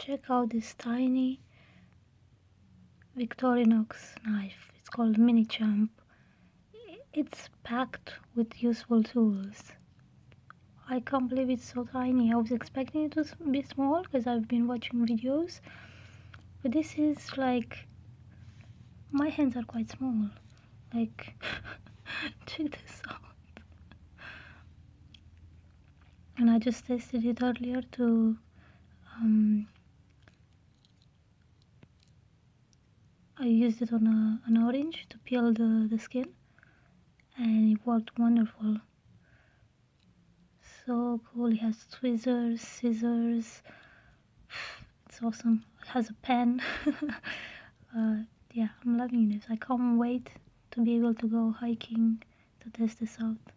check out this tiny Victorinox knife. It's called MiniChamp. It's packed with useful tools. I can't believe it's so tiny. I was expecting it to be small because I've been watching videos, but this is like, my hands are quite small. Like, check this out. And I just tested it earlier to I used it on an orange to peel the skin, and it worked wonderful. So cool. It has tweezers, scissors. It's awesome. It has a pen. Yeah, I'm loving this. I can't wait to be able to go hiking to test this out.